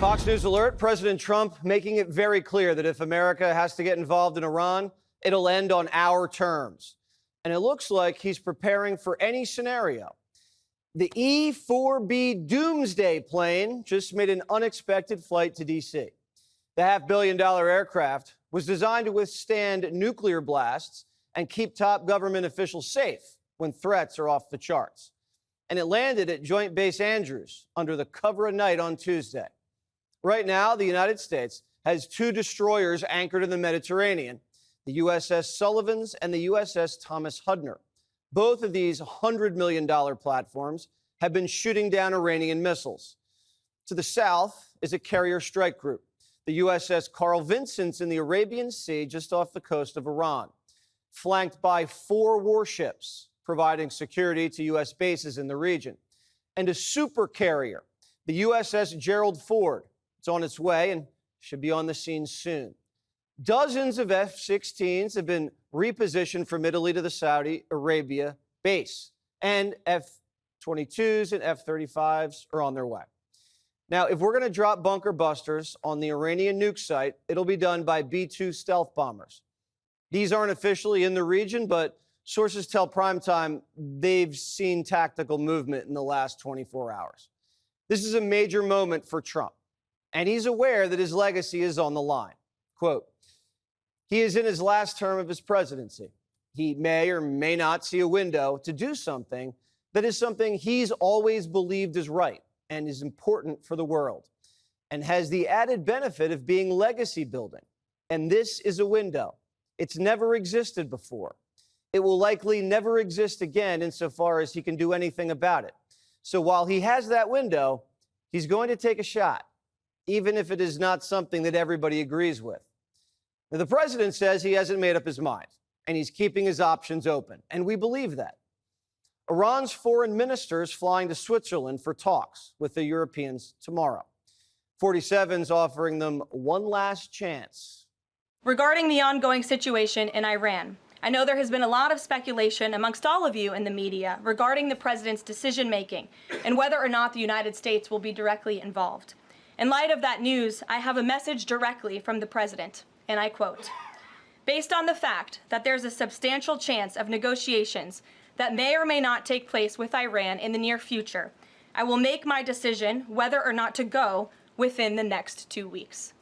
Fox News alert, President Trump making it very clear that if America has to get involved in Iran, it'll end on our terms. And it looks like he's preparing for any scenario. The E-4B Doomsday plane just made an unexpected flight to D.C. The $500 million aircraft was designed to withstand nuclear blasts and keep top government officials safe when threats are off the charts. And it landed at Joint Base Andrews under the cover of night on Tuesday. Right now, the United States has two destroyers anchored in the Mediterranean, the USS Sullivans and the USS Thomas Hudner. Both of these $100 million platforms have been shooting down Iranian missiles. To the south is a carrier strike group, the USS Carl Vinson in the Arabian Sea just off the coast of Iran, flanked by 4 warships providing security to U.S. bases in the region, and a super carrier, the USS Gerald Ford. It's on its way and should be on the scene soon. Dozens of F-16s have been repositioned from Italy to the Saudi Arabia base, and F-22s and F-35s are on their way. Now, if we're going to drop bunker busters on the Iranian nuke site, it'll be done by B-2 stealth bombers. These aren't officially in the region, but sources tell primetime they've seen tactical movement in the last 24 hours. This is a major moment for Trump, and he's aware that his legacy is on the line. Quote, he is in his last term of his presidency. He may or may not see a window to do something that is something he's always believed is right and is important for the world, and has the added benefit of being legacy building. And this is a window. It's never existed before. It will likely never exist again insofar as he can do anything about it. So while he has that window, he's going to take a shot, even if it is not something that everybody agrees with. Now, the president says he hasn't made up his mind, and he's keeping his options open, and we believe that. Iran's foreign minister is flying to Switzerland for talks with the Europeans tomorrow. 47's offering them one last chance. Regarding the ongoing situation in Iran, I know there has been a lot of speculation amongst all of you in the media regarding the president's decision-making and whether or not the United States will be directly involved. In light of that news, I have a message directly from the president, and I quote, "Based on the fact that there's a substantial chance of negotiations that may or may not take place with Iran in the near future, I will make my decision whether or not to go within the next 2 weeks."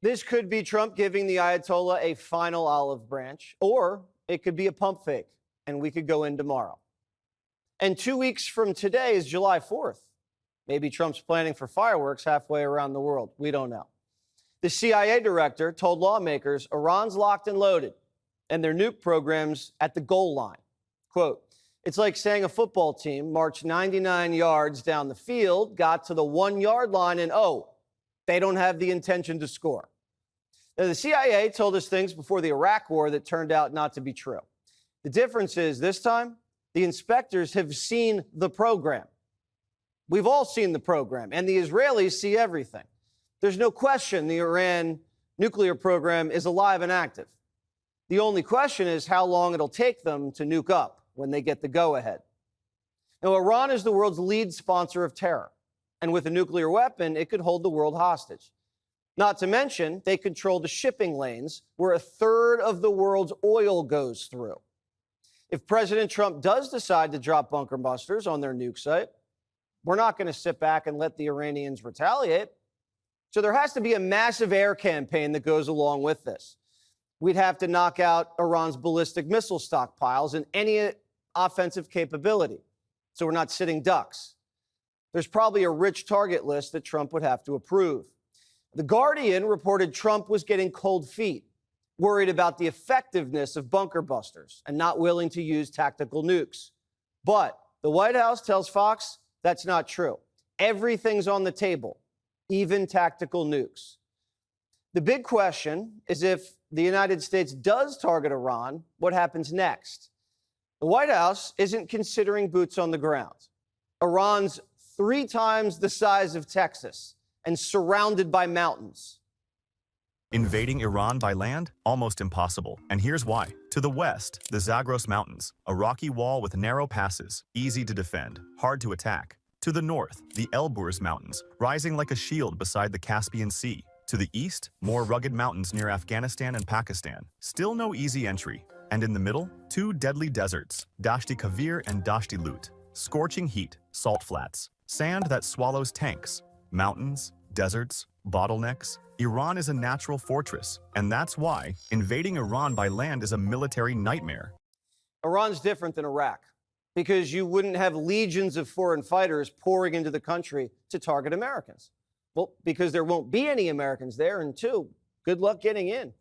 This could be Trump giving the Ayatollah a final olive branch, or it could be a pump fake, and we could go in tomorrow. And 2 weeks from today is July 4th. Maybe Trump's planning for fireworks halfway around the world. We don't know. The CIA director told lawmakers Iran's locked and loaded, and their nuke program's at the goal line. Quote, it's like saying a football team marched 99 yards down the field, got to the 1-yard line, and oh, they don't have the intention to score. Now, the CIA told us things before the Iraq War that turned out not to be true. The difference is this time, the inspectors have seen the program. We've all seen the program, and the Israelis see everything. There's no question the Iran nuclear program is alive and active. The only question is how long it'll take them to nuke up when they get the go-ahead. Now, Iran is the world's lead sponsor of terror, and with a nuclear weapon, it could hold the world hostage. Not to mention, they control the shipping lanes where 1/3 of the world's oil goes through. If President Trump does decide to drop bunker busters on their nuke site, we're not going to sit back and let the Iranians retaliate. So there has to be a massive air campaign that goes along with this. We'd have to knock out Iran's ballistic missile stockpiles and any offensive capability, so we're not sitting ducks. There's probably a rich target list that Trump would have to approve. The Guardian reported Trump was getting cold feet, worried about the effectiveness of bunker busters and not willing to use tactical nukes. But the White House tells Fox that's not true. Everything's on the table, even tactical nukes. The big question is if the United States does target Iran, what happens next? The White House isn't considering boots on the ground. Iran's 3 times the size of Texas and surrounded by mountains. Invading Iran by land? Almost impossible. And here's why. To the west, the Zagros Mountains, a rocky wall with narrow passes, easy to defend, hard to attack. To the north, the Elburz Mountains, rising like a shield beside the Caspian Sea. To the east, more rugged mountains near Afghanistan and Pakistan. Still no easy entry. And in the middle, two deadly deserts, Dashti Kavir and Dashti Lut. Scorching heat, salt flats, sand that swallows tanks, mountains, deserts, bottlenecks. Iran is a natural fortress, and that's why invading Iran by land is a military nightmare. Iran's different than Iraq because you wouldn't have legions of foreign fighters pouring into the country to target Americans. Well, because there won't be any Americans there, and two, good luck getting in.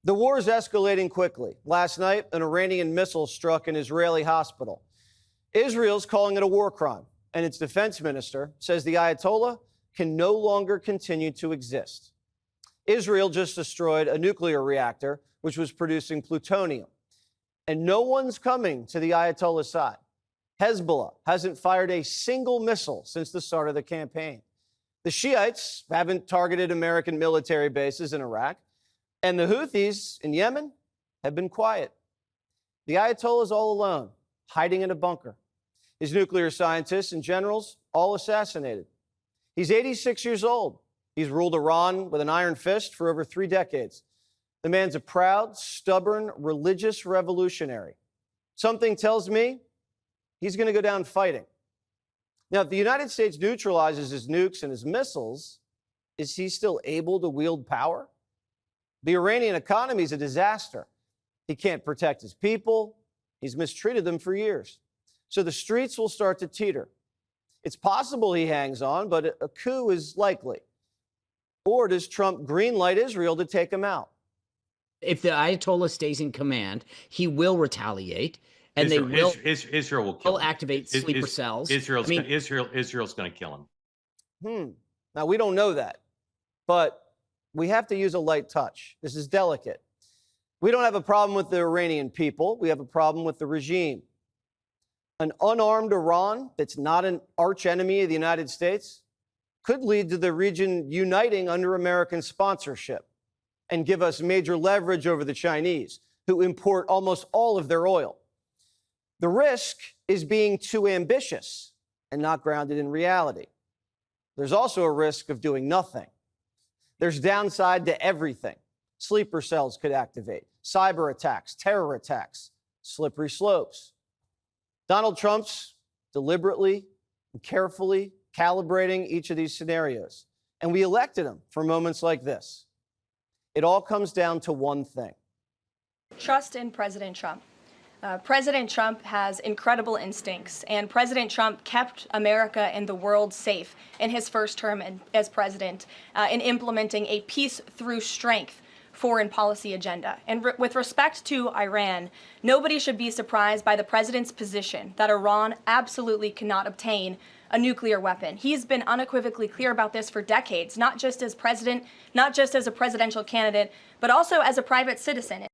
The war is escalating quickly. Last night, an Iranian missile struck an Israeli hospital. Israel's calling it a war crime, and its defense minister says the Ayatollah can no longer continue to exist. Israel just destroyed a nuclear reactor, which was producing plutonium. And no one's coming to the Ayatollah's side. Hezbollah hasn't fired a single missile since the start of the campaign. The Shiites haven't targeted American military bases in Iraq. And the Houthis in Yemen have been quiet. The Ayatollah's all alone, hiding in a bunker. His nuclear scientists and generals all assassinated. He's 86 years old. He's ruled Iran with an iron fist for over 3 decades. The man's a proud, stubborn, religious revolutionary. Something tells me he's going to go down fighting. Now, if the United States neutralizes his nukes and his missiles, is he still able to wield power? The Iranian economy is a disaster. He can't protect his people. He's mistreated them for years. So the streets will start to teeter. It's possible he hangs on, but a coup is likely. Or does Trump greenlight Israel to take him out? If the Ayatollah stays in command, he will retaliate, and Israel will kill him. Activate sleeper cells. Israel's going to kill him. Now, we don't know that, but we have to use a light touch. This is delicate. We don't have a problem with the Iranian people. We have a problem with the regime. An unarmed Iran that's not an archenemy of the United States could lead to the region uniting under American sponsorship and give us major leverage over the Chinese, who import almost all of their oil. The risk is being too ambitious and not grounded in reality. There's also a risk of doing nothing. There's downside to everything. Sleeper cells could activate, cyber attacks, terror attacks, slippery slopes. Donald Trump's deliberately and carefully calibrating each of these scenarios. And we elected him for moments like this. It all comes down to one thing. Trust in President Trump. President Trump has incredible instincts, and President Trump kept America and the world safe in his first term as president in implementing a peace through strength foreign policy agenda. And with respect to Iran, nobody should be surprised by the president's position that Iran absolutely cannot obtain a nuclear weapon. He's been unequivocally clear about this for decades, not just as president, not just as a presidential candidate, but also as a private citizen.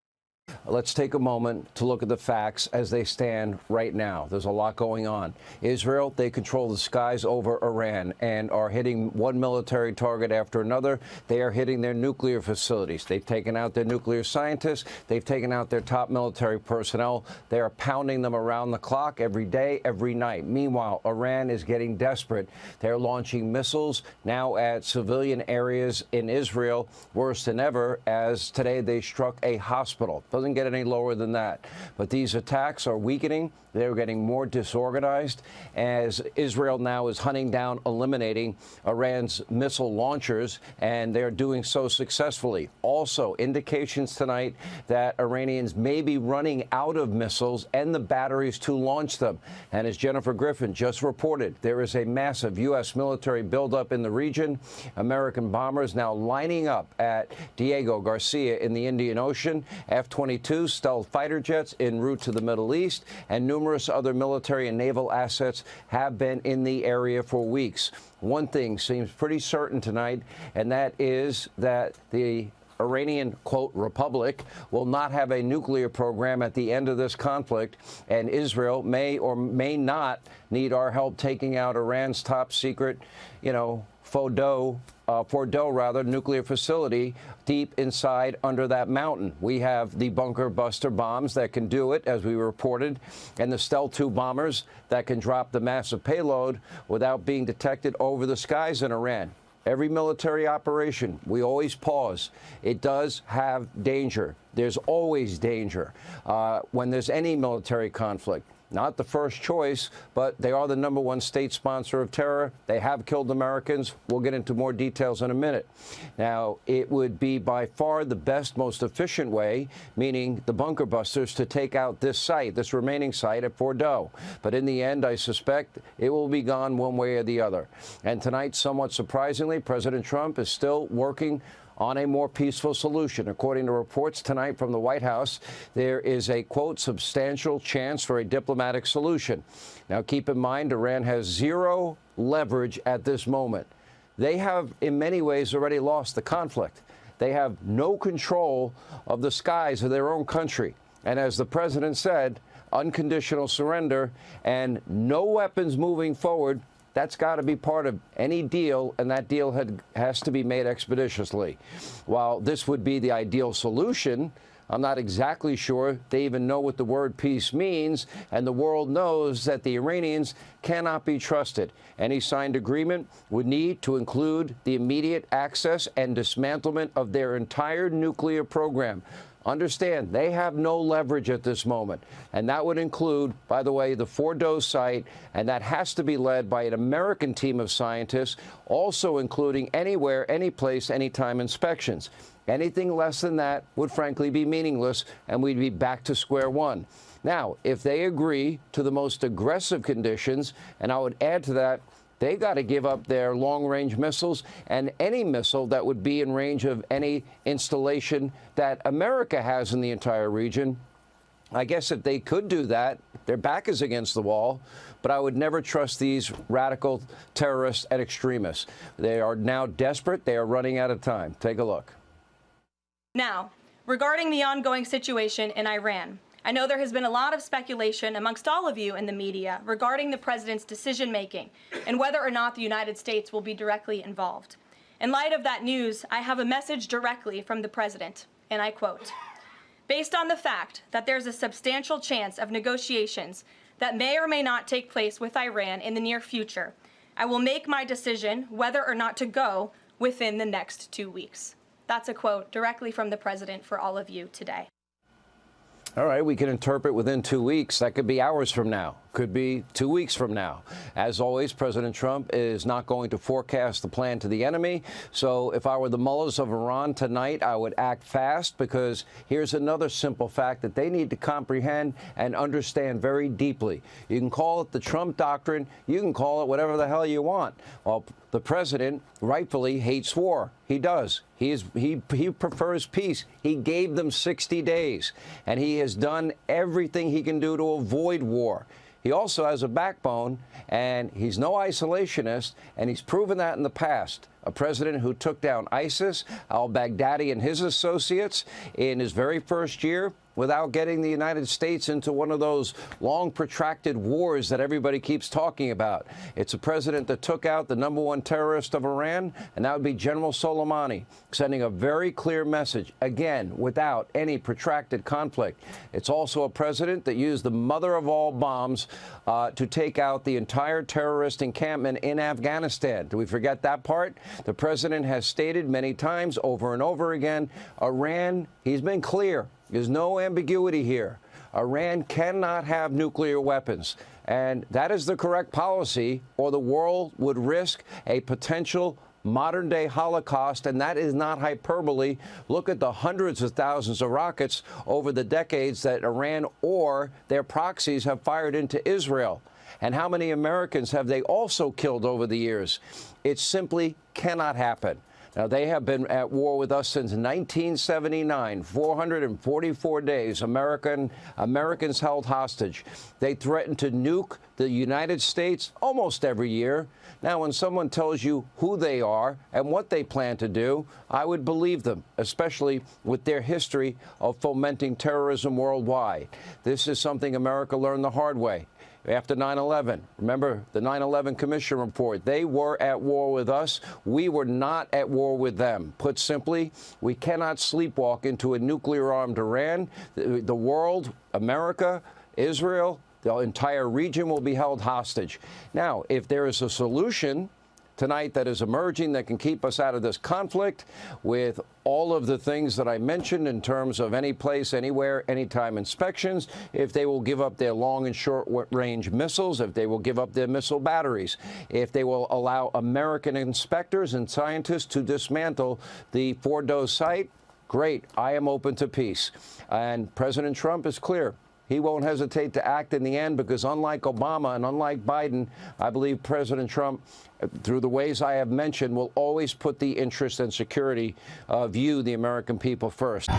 Let's take a moment to look at the facts as they stand right now. There's a lot going on. Israel, they control the skies over Iran and are hitting one military target after another. They are hitting their nuclear facilities. They've taken out their nuclear scientists. They've taken out their top military personnel. They are pounding them around the clock every day, every night. Meanwhile, Iran is getting desperate. They're launching missiles now at civilian areas in Israel, worse than ever, as today they struck a hospital. Doesn't get any lower than that. But these attacks are weakening. They're getting more disorganized as Israel now is hunting down, eliminating Iran's missile launchers, and they're doing so successfully. Also, indications tonight that Iranians may be running out of missiles and the batteries to launch them. And as Jennifer Griffin just reported, there is a massive U.S. military buildup in the region. American bombers now lining up at Diego Garcia in the Indian Ocean, F-22 stealth fighter jets en route to the Middle East, and numerous other military and naval assets have been in the area for weeks. One thing seems pretty certain tonight, and that is that the Iranian, quote, republic will not have a nuclear program at the end of this conflict, and Israel may or may not need our help taking out Iran's top secret, Fordo nuclear facility deep inside under that mountain. We have the bunker buster bombs that can do it, as we reported, and the Stealth 2 bombers that can drop the massive payload without being detected over the skies in Iran. Every military operation, we always pause. It does have danger. There's always danger when there's any military conflict. Not the first choice, but they are the #1 state sponsor of terror. They have killed Americans. We'll get into more details in a minute. Now, it would be by far the best, most efficient way, meaning the bunker busters, to take out this site, this remaining site at Fordo. But in the end, I suspect it will be gone one way or the other. And tonight, somewhat surprisingly, President Trump is still working on a more peaceful solution. According to reports tonight from the White House, there is a, quote, substantial chance for a diplomatic solution. Now, keep in mind, Iran has zero leverage at this moment. They have, in many ways, already lost the conflict. They have no control of the skies of their own country. And as the president said, unconditional surrender and no weapons moving forward. That's got to be part of any deal, and that deal has to be made expeditiously. While this would be the ideal solution, I'm not exactly sure they even know what the word peace means, and the world knows that the Iranians cannot be trusted. Any signed agreement would need to include the immediate access and dismantlement of their entire nuclear program. Understand, they have no leverage at this moment. And that would include, by the way, the Fordo site, and that has to be led by an American team of scientists, also including anywhere, anyplace, anytime inspections. Anything less than that would frankly be meaningless, and we'd be back to square one. Now, if they agree to the most aggressive conditions, and I would add to that, they got to give up their long-range missiles and any missile that would be in range of any installation that America has in the entire region. I guess if they could do that, their back is against the wall, but I would never trust these radical terrorists and extremists. They are now desperate. They are running out of time. Take a look. Now, regarding the ongoing situation in Iran, I know there has been a lot of speculation amongst all of you in the media regarding the president's decision-making and whether or not the United States will be directly involved. In light of that news, I have a message directly from the president, and I quote, "Based on the fact that there's a substantial chance of negotiations that may or may not take place with Iran in the near future, I will make my decision whether or not to go within the next 2 weeks." That's a quote directly from the president for all of you today. All right, we can interpret within 2 weeks. That could be hours from now, could be 2 weeks from now. As always, President Trump is not going to forecast the plan to the enemy. So if I were the mullahs of Iran tonight, I would act fast, because here's another simple fact that they need to comprehend and understand very deeply. You can call it the Trump doctrine. You can call it whatever the hell you want. Well, the president rightfully hates war. He does. He prefers peace. He gave them 60 days, and he has done everything he can do to avoid war. He also has a backbone, and he's no isolationist, and he's proven that in the past. A president who took down ISIS, al-Baghdadi and his associates in his very first year without getting the United States into one of those long, protracted wars that everybody keeps talking about. It's a president that took out the #1 terrorist of Iran, and that would be General Soleimani, sending a very clear message, again, without any protracted conflict. It's also a president that used the mother of all bombs to take out the entire terrorist encampment in Afghanistan. Do we forget that part? The president has stated many times, over and over again, Iran, he's been clear. There's no ambiguity here. Iran cannot have nuclear weapons. And that is the correct policy, or the world would risk a potential modern-day Holocaust, and that is not hyperbole. Look at the hundreds of thousands of rockets over the decades that Iran or their proxies have fired into Israel. And how many Americans have they also killed over the years? It simply cannot happen. Now, they have been at war with us since 1979, 444 days, Americans held hostage. They threaten to nuke the United States almost every year. Now, when someone tells you who they are and what they plan to do, I would believe them, especially with their history of fomenting terrorism worldwide. This is something America learned the hard way. after 9/11. Remember the 9/11 Commission report. They were at war with us. We were not at war with them. Put simply, we cannot sleepwalk into a nuclear-armed Iran. The world, America, Israel, the entire region will be held hostage. Now, if there is a solution tonight that is emerging that can keep us out of this conflict with all of the things that I mentioned in terms of any place, anywhere, anytime inspections, if they will give up their long and short range missiles, if they will give up their missile batteries, if they will allow American inspectors and scientists to dismantle the Fordo site, great. I am open to peace. And President Trump is clear. He won't hesitate to act in the end because unlike Obama and unlike Biden, I believe President Trump, through the ways I have mentioned, will always put the interest and security of you, the American people, first.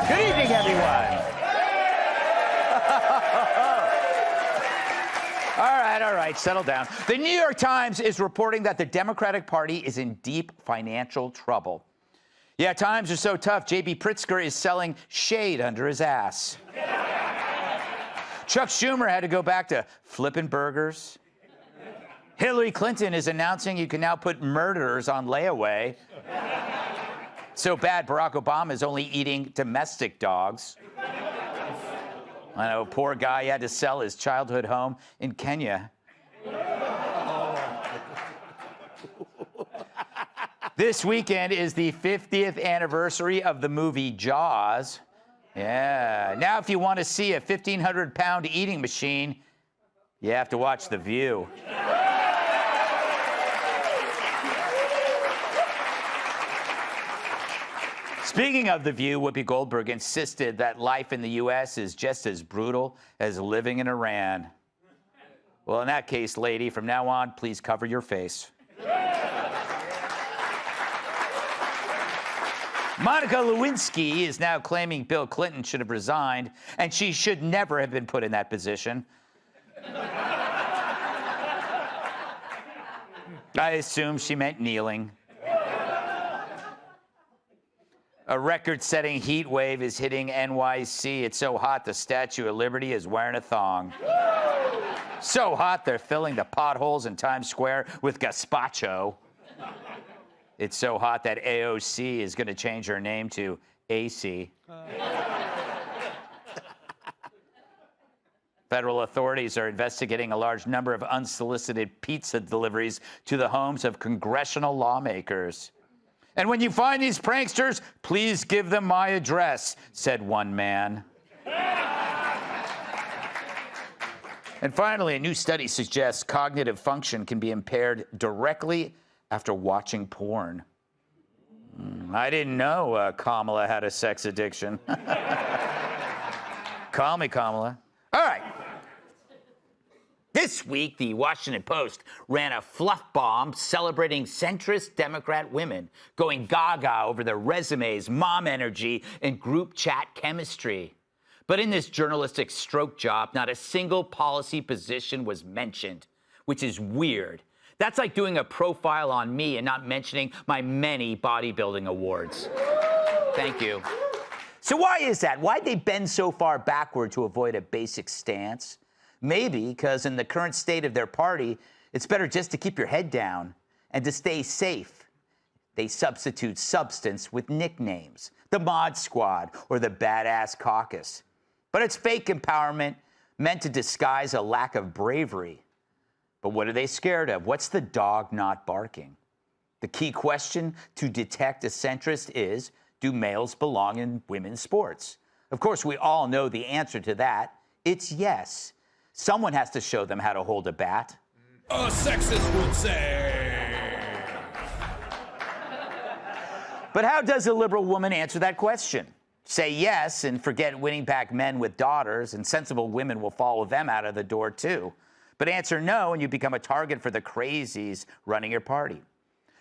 Good evening, everyone. All right, settle down. The New York Times is reporting that the Democratic Party is in deep financial trouble. Yeah, times are so tough, J.B. Pritzker is selling shade under his ass. Chuck Schumer had to go back to flipping burgers. Hillary Clinton is announcing you can now put murderers on layaway. So bad, Barack Obama is only eating domestic dogs. I know, poor guy, he had to sell his childhood home in Kenya. This weekend is the 50th anniversary of the movie Jaws. Yeah. Now, if you want to see a 1,500-pound eating machine, you have to watch The View. Speaking of The View, Whoopi Goldberg insisted that life in the U.S. is just as brutal as living in Iran. Well, in that case, lady, from now on, please cover your face. Monica Lewinsky is now claiming Bill Clinton should have resigned, and she should never have been put in that position. I assume she meant kneeling. A record-setting heat wave is hitting NYC. It's so hot the Statue of Liberty is wearing a thong. So hot they're filling the potholes in Times Square with gazpacho. It's so hot that AOC is going to change her name to AC. Federal authorities are investigating a large number of unsolicited pizza deliveries to the homes of congressional lawmakers. And when you find these pranksters, please give them my address, said one man. And finally, a new study suggests cognitive function can be impaired directly after watching porn. I didn't know Kamala had a sex addiction. Call me, Kamala. All right. This week, the Washington Post ran a fluff bomb celebrating centrist Democrat women, going gaga over their resumes, mom energy, and group chat chemistry. But in this journalistic stroke job, not a single policy position was mentioned, which is weird. That's like doing a profile on me and not mentioning my many bodybuilding awards. Thank you. So why is that? Why'd they bend so far backward to avoid a basic stance? Maybe because in the current state of their party, it's better just to keep your head down and to stay safe. They substitute substance with nicknames, the Mod Squad or the Badass Caucus. But it's fake empowerment meant to disguise a lack of bravery. But what are they scared of? What's the dog not barking? The key question to detect a centrist is, do males belong in women's sports? Of course, we all know the answer to that. It's yes. Someone has to show them how to hold a bat. A sexist would say. But how does a liberal woman answer that question? Say yes and forget winning back men with daughters, and sensible women will follow them out of the door too. But answer no and you become a target for the crazies running your party.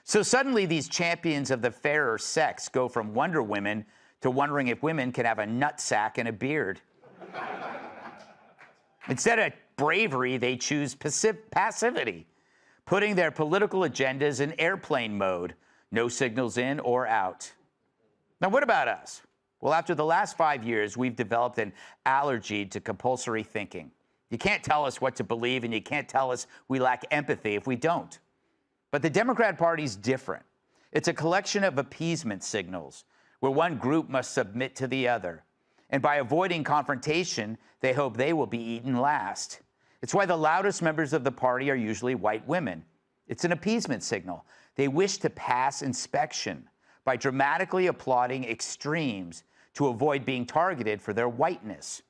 So suddenly these champions of the fairer sex go from Wonder Women to wondering if women can have a nutsack and a beard. Instead of bravery, they choose passivity, putting their political agendas in airplane mode, no signals in or out. Now, what about us? Well, after the last 5 years, we've developed an allergy to compulsory thinking. You can't tell us what to believe, and you can't tell us we lack empathy if we don't. But the Democrat Party's different. It's a collection of appeasement signals where one group must submit to the other. And by avoiding confrontation, they hope they will be eaten last. It's why the loudest members of the party are usually white women. It's an appeasement signal. They wish to pass inspection by dramatically applauding extremes to avoid being targeted for their whiteness.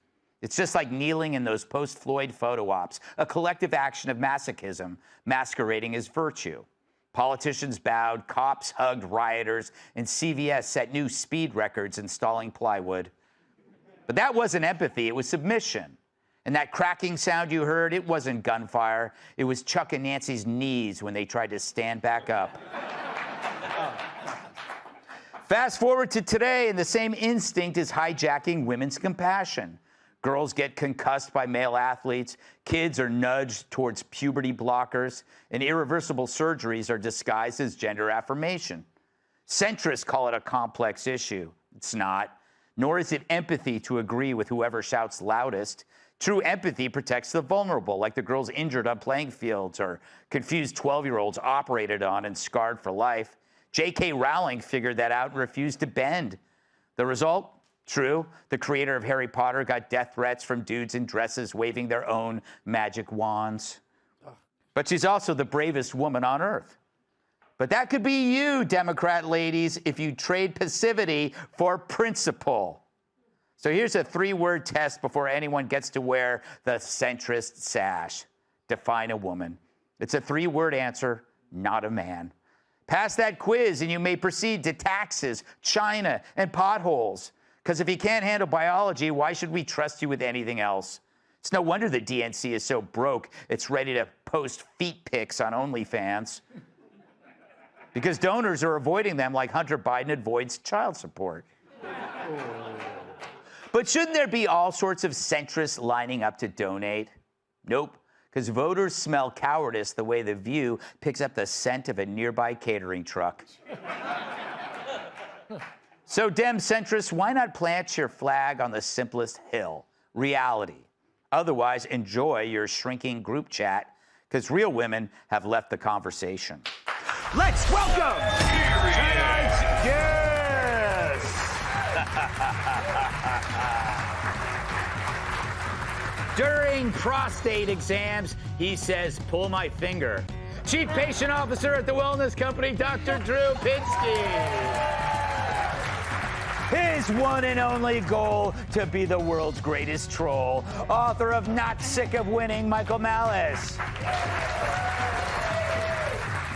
It's just like kneeling in those post-Floyd photo ops, a collective action of masochism masquerading as virtue. Politicians bowed, cops hugged rioters, and CVS set new speed records installing plywood. But that wasn't empathy, it was submission. And that cracking sound you heard, it wasn't gunfire. It was Chuck and Nancy's knees when they tried to stand back up. Fast forward to today, and the same instinct is hijacking women's compassion. Girls get concussed by male athletes, kids are nudged towards puberty blockers, and irreversible surgeries are disguised as gender affirmation. Centrists call it a complex issue. It's not. Nor is it empathy to agree with whoever shouts loudest. True empathy protects the vulnerable, like the girls injured on playing fields or confused 12-year-olds operated on and scarred for life. J.K. Rowling figured that out and refused to bend. The result? True, the creator of Harry Potter got death threats from dudes in dresses waving their own magic wands. But she's also the bravest woman on earth. But that could be you, Democrat ladies, if you trade passivity for principle. So here's a 3-word test before anyone gets to wear the centrist sash. Define a woman. It's a 3-word answer, not a man. Pass that quiz and you may proceed to taxes, China, and potholes. Because if you can't handle biology, why should we trust you with anything else? It's no wonder the DNC is so broke, it's ready to post feet pics on OnlyFans. Because donors are avoiding them like Hunter Biden avoids child support. But shouldn't there be all sorts of centrists lining up to donate? Nope, because voters smell cowardice the way The View picks up the scent of a nearby catering truck. So, Dem centrists, why not plant your flag on the simplest hill, reality? Otherwise, enjoy your shrinking group chat, because real women have left the conversation. Let's welcome tonight's guest. During prostate exams, he says, pull my finger. Chief Patient Officer at the wellness company, Dr. Drew Pinsky. His one and only goal to be the world's greatest troll. Author of Not Sick of Winning, Michael Malice.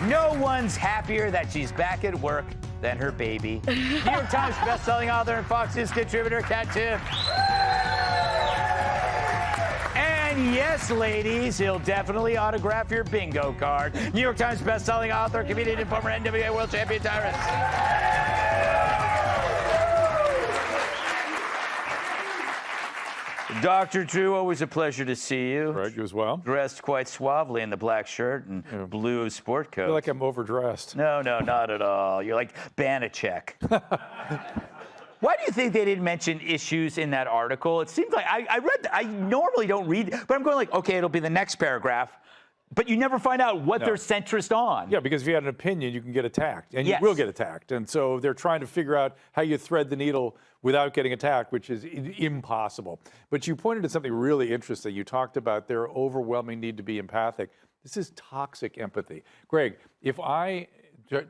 No one's happier that she's back at work than her baby. New York Times bestselling author and Fox News contributor, Kat Tiff. And yes, ladies, he'll definitely autograph your bingo card. New York Times bestselling author, comedian, and former NWA World Champion Tyrus. Dr. Drew, always a pleasure to see you. Greg, you as well. Dressed quite suavely in the black shirt and blue sport coat. I feel like I'm overdressed. No, not at all. You're like Banachek. Why do you think they didn't mention issues in that article? It seems like I normally don't read, but I'm going like, okay, it'll be the next paragraph. But you never find out what they're centrist on. Yeah, because if you had an opinion, you can get attacked, and Yes. you will get attacked. And so they're trying to figure out how you thread the needle without getting attacked, which is impossible. But you pointed to something really interesting. You talked about their overwhelming need to be empathic. This is toxic empathy. Greg, if I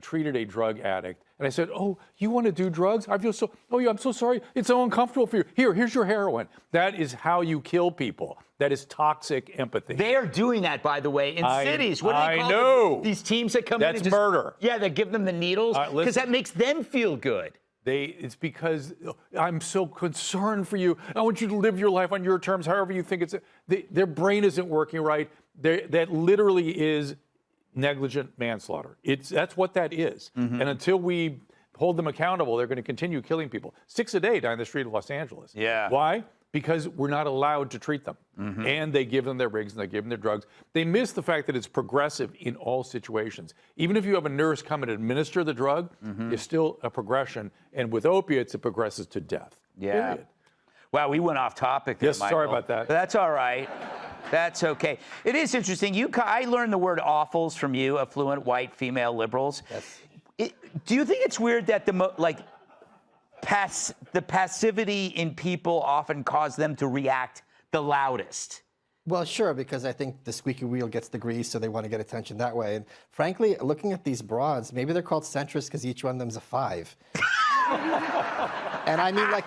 treated a drug addict and I said, oh, you want to do drugs? I feel so, oh yeah, I'm so sorry. It's so uncomfortable for you. Here's your heroin. That is how you kill people. That is toxic empathy. They are doing that, by the way, in cities. What do they call know. These teams that come in and That's just, murder. Yeah, they give them the needles because that makes them feel good. It's because I'm so concerned for you. I want you to live your life on your terms, however you think it's. Their brain isn't working right. That literally is negligent manslaughter. That's what that is. Mm-hmm. And until we hold them accountable, they're going to continue killing people. 6 a day down the street of Los Angeles. Yeah. Why? because we're not allowed to treat them. And they give them their rigs and they give them their drugs. They miss the fact that it's progressive in all situations. Even if you have a nurse come and administer the drug, it's still a progression. And with opiates, it progresses to death. Yeah. Period. Wow, we went off topic there, Yes, sorry Michael. about that. But that's all right. That's okay. It is interesting. I learned the word awfuls from you, affluent white female liberals. Yes. Do you think it's weird that the passivity in people often cause them to react the loudest? Well, sure, because I think the squeaky wheel gets the grease, so they want to get attention that way. And frankly, looking at these broads, maybe they're called centrists because each one of them's a 5. And I mean, like...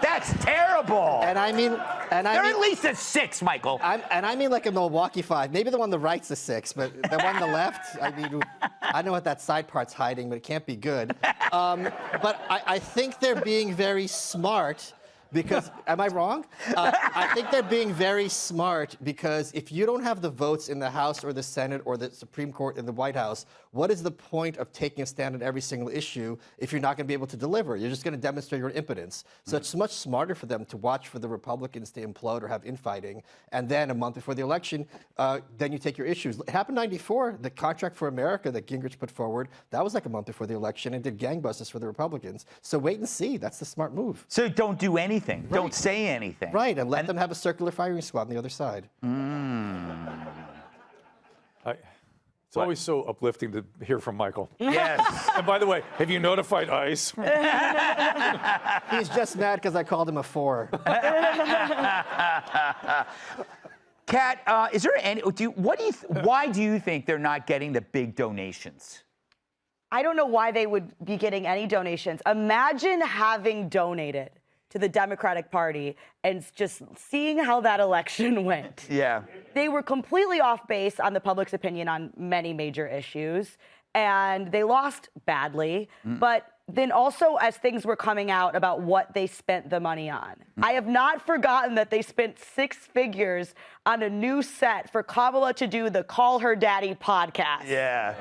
That's terrible. And I mean... They're at least a 6, Michael. I mean like a Milwaukee 5. Maybe the one on the right's a 6, but the one on the left, I mean, I know what that side part's hiding, but it can't be good. But I think they're being very smart because, am I wrong? I think they're being very smart because if you don't have the votes in the House or the Senate or the Supreme Court in the White House, what is the point of taking a stand on every single issue if you're not going to be able to deliver? You're just going to demonstrate your impotence. So it's much smarter for them to watch for the Republicans to implode or have infighting, and then a month before the election, then you take your issues. It happened in '94. The Contract for America that Gingrich put forward, that was like a month before the election and did gangbusters for the Republicans. So wait and see. That's the smart move. So don't do anything. Right. Don't say anything. Right, and let them have a circular firing squad on the other side. It's always so uplifting to hear from Michael. Yes. And by the way, have you notified ICE? He's just mad because I called him a 4. Kat, is there any? Why do you think they're not getting the big donations? I don't know why they would be getting any donations. Imagine having donated to the Democratic Party and just seeing how that election went. Yeah. They were completely off base on the public's opinion on many major issues, and they lost badly. But then also, as things were coming out about what they spent the money on, I have not forgotten that they spent 6 figures on a new set for Kamala to do the Call Her Daddy podcast. Yeah.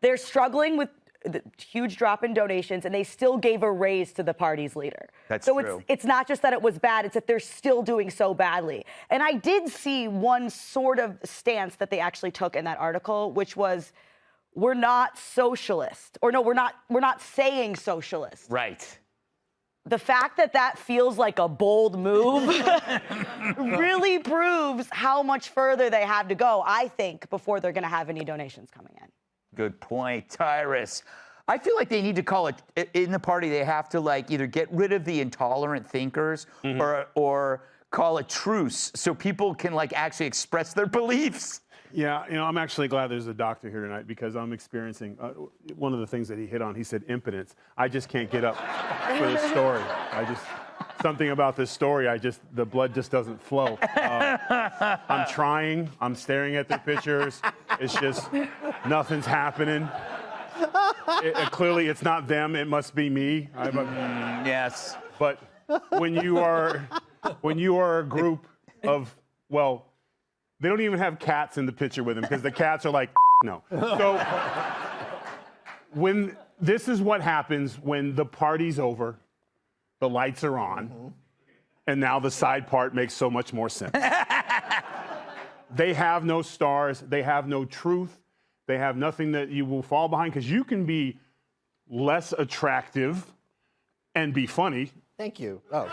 They're struggling with the huge drop in donations, and they still gave a raise to the party's leader. That's so true. It's not just that it was bad, it's that they're still doing so badly. And I did see one sort of stance that they actually took in that article, which was, we're not socialist. Or no, we're not saying socialist. Right. The fact that that feels like a bold move really proves how much further they have to go, I think, before they're going to have any donations coming in. Good point, Tyrus. I feel like they need to call it, in the party, they have to like either get rid of the intolerant thinkers or call a truce so people can like actually express their beliefs. Yeah, I'm actually glad there's a doctor here tonight because I'm experiencing one of the things that he hit on. He said impotence. I just can't get up for this story. Something about this story, the blood just doesn't flow. I'm trying. I'm staring at the pictures. It's just nothing's happening. Clearly, it's not them. It must be me. Yes. But when you are a group of, well, they don't even have cats in the picture with them because the cats are like, no. So this is what happens when the party's over, the lights are on, and now the side part makes so much more sense. They have no stars. They have no truth. They have nothing that you will fall behind because you can be less attractive and be funny. Thank you. Oh.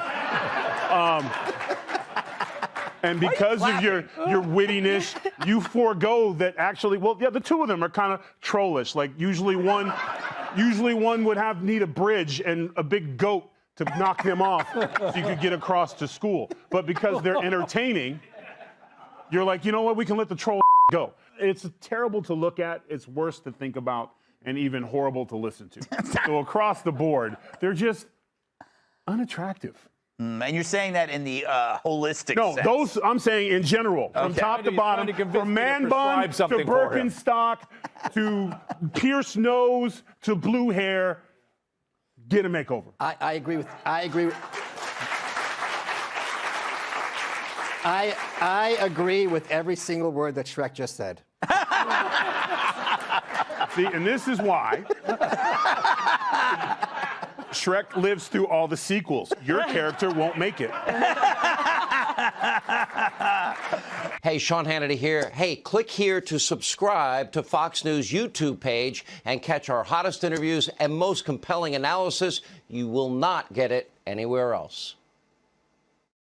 And because of your wittiness, you forego that actually, well, yeah, the two of them are kind of trollish. Like usually one would need a bridge and a big goat to knock him off so you could get across to school. But because they're entertaining, you're like, you know what, we can let the troll go. It's terrible to look at, it's worse to think about, and even horrible to listen to. So across the board, they're just unattractive. And you're saying that in the holistic sense? No, those I'm saying in general, from top to bottom, from man bun to Birkenstock to pierced nose to blue hair. Get a makeover. I agree with I agree with every single word that Shrek just said. See, and this is why Shrek lives through all the sequels. Your character won't make it. Hey, Sean Hannity here. Hey, click here to subscribe to Fox News YouTube page and catch our hottest interviews and most compelling analysis. You will not get it anywhere else.